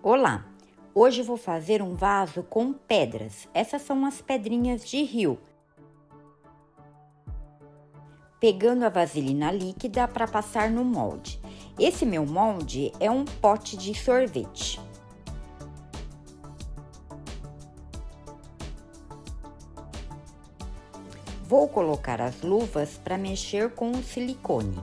Olá! Hoje vou fazer um vaso com pedras. Essas são as pedrinhas de rio. Pegando a vaselina líquida para passar no molde. Esse meu molde é um pote de sorvete. Vou colocar as luvas para mexer com o silicone.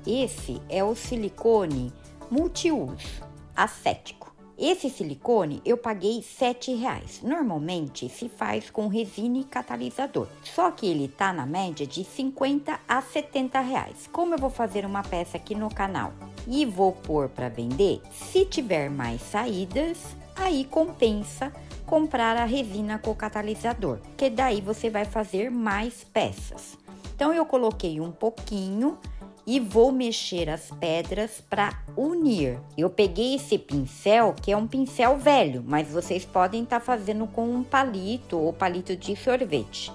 Esse é o silicone multiuso, acético. Esse silicone eu paguei R$7. Normalmente se faz com resina e catalisador, só que ele tá na média de R$50 a R$70. Como eu vou fazer uma peça aqui no canal e vou pôr para vender, se tiver mais saídas, aí compensa comprar a resina com catalisador, que daí você vai fazer mais peças. Então eu coloquei um pouquinho e vou mexer as pedras para unir. Eu peguei esse pincel, que é um pincel velho, mas vocês podem estar fazendo com um palito ou palito de sorvete.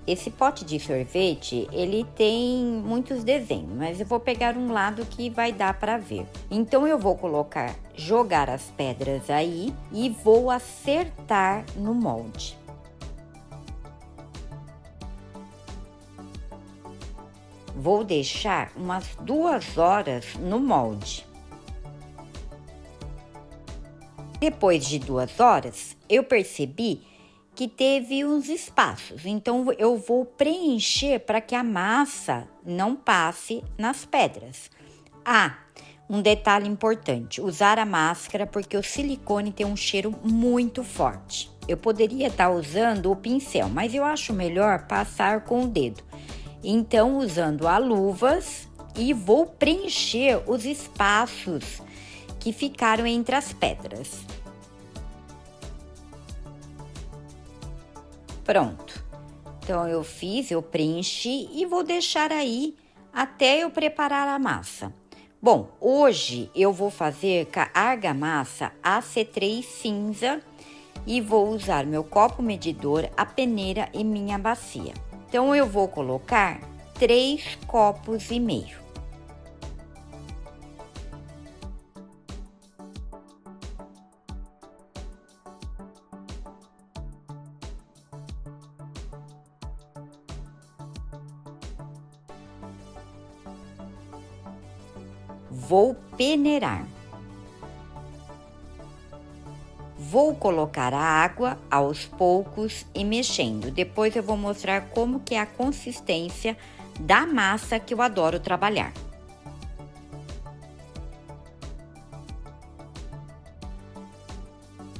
Esse pote de sorvete, ele tem muitos desenhos, mas eu vou pegar um lado que vai dar para ver. Então eu vou jogar as pedras aí e vou acertar no molde. Vou deixar umas 2 horas no molde. Depois de 2 horas, eu percebi que teve uns espaços, então eu vou preencher para que a massa não passe nas pedras. Um detalhe importante, usar a máscara porque o silicone tem um cheiro muito forte. Eu poderia estar usando o pincel, mas eu acho melhor passar com o dedo. Então, usando as luvas e vou preencher os espaços que ficaram entre as pedras. Pronto. Então, eu preenchi e vou deixar aí até eu preparar a massa. Bom, hoje eu vou fazer com a argamassa AC3 cinza e vou usar meu copo medidor, a peneira e minha bacia. Então, eu vou colocar 3,5 copos. Vou peneirar. Vou colocar a água aos poucos e mexendo. Depois eu vou mostrar como que é a consistência da massa que eu adoro trabalhar.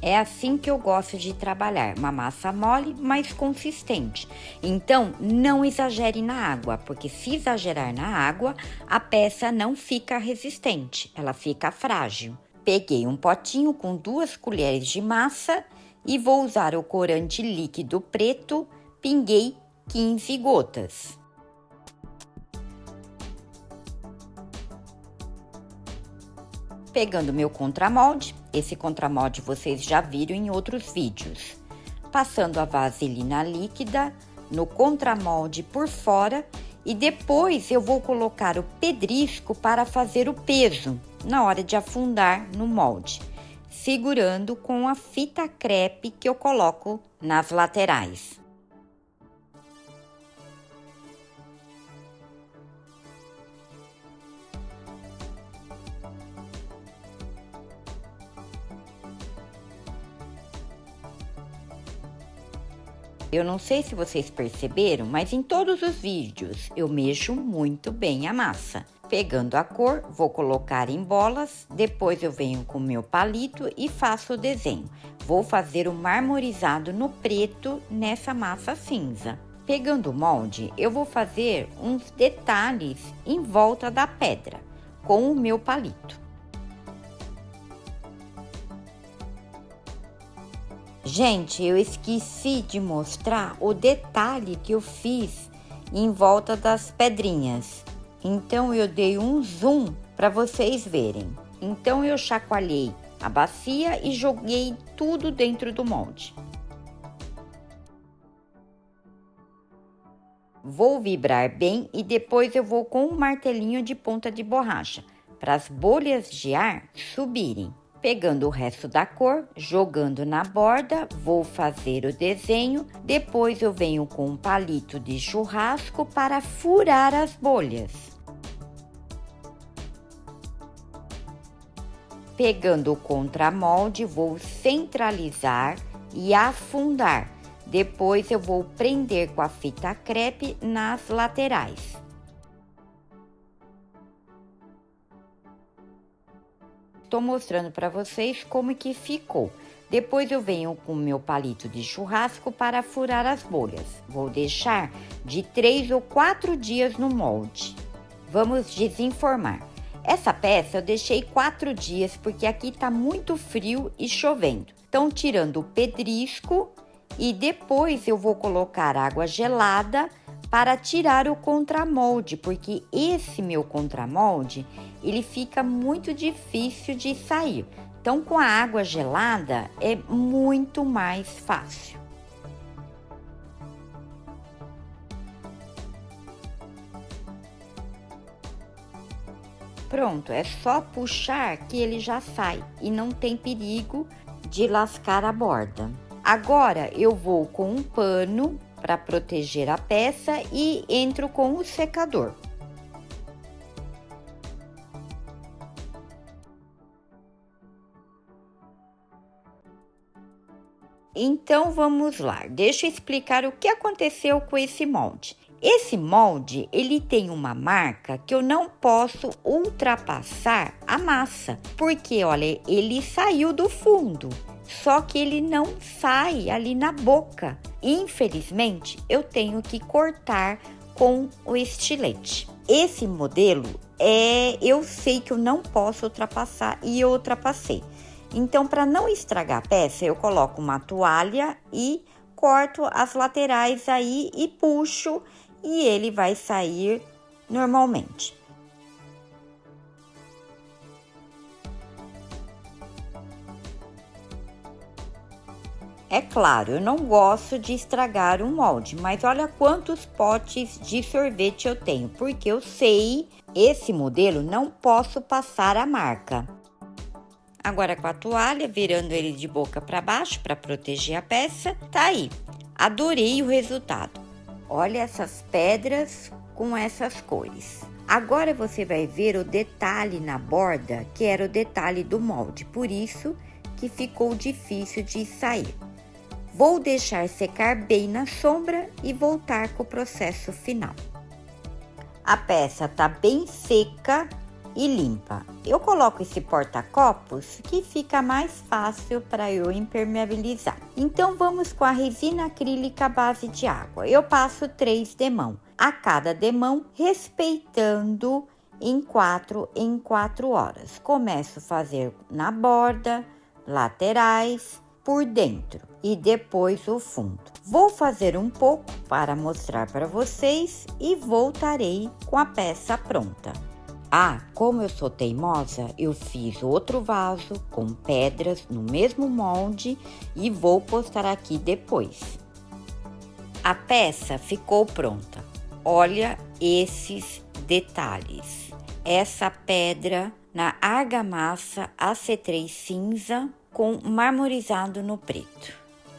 É assim que eu gosto de trabalhar, uma massa mole, mas consistente. Então, não exagere na água, porque se exagerar na água, a peça não fica resistente, ela fica frágil. Peguei um potinho com 2 colheres de massa e vou usar o corante líquido preto, pinguei 15 gotas. Pegando meu contramolde, esse contramolde vocês já viram em outros vídeos. Passando a vaselina líquida no contramolde por fora e depois eu vou colocar o pedrisco para fazer o peso na hora de afundar no molde, segurando com a fita crepe que eu coloco nas laterais. Eu não sei se vocês perceberam, mas em todos os vídeos eu mexo muito bem a massa. Pegando a cor, vou colocar em bolas, depois eu venho com o meu palito e faço o desenho. Vou fazer o marmorizado no preto nessa massa cinza. Pegando o molde, eu vou fazer uns detalhes em volta da pedra com o meu palito. Gente, eu esqueci de mostrar o detalhe que eu fiz em volta das pedrinhas. Então, eu dei um zoom para vocês verem. Então, eu chacoalhei a bacia e joguei tudo dentro do molde. Vou vibrar bem e depois eu vou com um martelinho de ponta de borracha para as bolhas de ar subirem. Pegando o resto da cor, jogando na borda, vou fazer o desenho. Depois eu venho com um palito de churrasco para furar as bolhas. Pegando o contramolde, vou centralizar e afundar. Depois eu vou prender com a fita crepe nas laterais. Estou mostrando para vocês como que ficou. Depois eu venho com o meu palito de churrasco para furar as bolhas. Vou deixar de 3 ou 4 dias no molde. Vamos desenformar. Essa peça eu deixei 4 dias porque aqui está muito frio e chovendo. Então, tirando o pedrisco e depois eu vou colocar água gelada para tirar o contramolde, porque esse meu contramolde, ele fica muito difícil de sair. Então, com a água gelada é muito mais fácil. Pronto, é só puxar que ele já sai e não tem perigo de lascar a borda. Agora eu vou com um pano para proteger a peça e entro com o secador. Então vamos lá, deixa eu explicar o que aconteceu com esse molde. Esse molde, ele tem uma marca que eu não posso ultrapassar a massa, porque olha, ele saiu do fundo, só que ele não sai ali na boca. Infelizmente, eu tenho que cortar com o estilete. Esse modelo, eu sei que eu não posso ultrapassar e eu ultrapassei. Então, para não estragar a peça, eu coloco uma toalha e corto as laterais aí e puxo e ele vai sair normalmente. É claro, eu não gosto de estragar um molde, mas olha quantos potes de sorvete eu tenho, porque eu sei, esse modelo não posso passar a marca. Agora com a toalha, virando ele de boca para baixo para proteger a peça, tá aí. Adorei o resultado. Olha essas pedras com essas cores. Agora você vai ver o detalhe na borda, que era o detalhe do molde, por isso que ficou difícil de sair. Vou deixar secar bem na sombra e voltar com o processo final. A peça tá bem seca e limpa. Eu coloco esse porta-copos que fica mais fácil para eu impermeabilizar. Então vamos com a resina acrílica à base de água. Eu passo 3 demão, a cada demão respeitando em 4 horas. Começo a fazer na borda, laterais, por dentro e depois o fundo. Vou fazer um pouco para mostrar para vocês e voltarei com a peça pronta. Ah, como eu sou teimosa, eu fiz outro vaso com pedras no mesmo molde e vou postar aqui depois. A peça ficou pronta. Olha esses detalhes. Essa pedra na argamassa AC3 cinza com marmorizado no preto.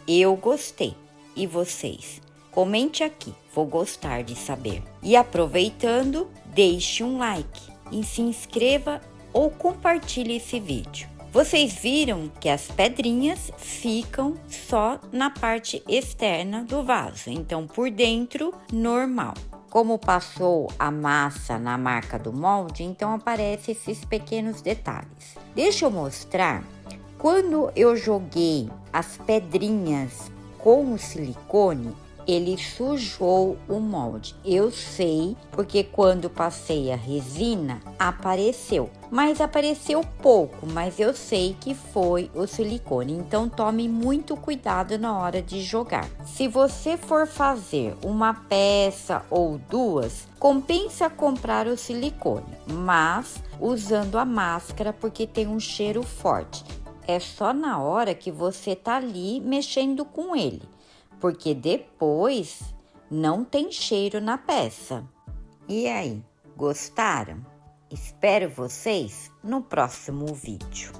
Eu gostei. E vocês? Comente aqui, vou gostar de saber. E aproveitando, deixe um like e se inscreva ou compartilhe esse vídeo. Vocês viram que as pedrinhas ficam só na parte externa do vaso, então por dentro, normal. Como passou a massa na marca do molde, então aparecem esses pequenos detalhes. Deixa eu mostrar. Quando eu joguei as pedrinhas com o silicone, ele sujou o molde. Eu sei, porque quando passei a resina, apareceu. Mas apareceu pouco, mas eu sei que foi o silicone. Então, tome muito cuidado na hora de jogar. Se você for fazer uma peça ou duas, compensa comprar o silicone, mas usando a máscara, porque tem um cheiro forte. É só na hora que você tá ali mexendo com ele, porque depois não tem cheiro na peça. E aí, gostaram? Espero vocês no próximo vídeo.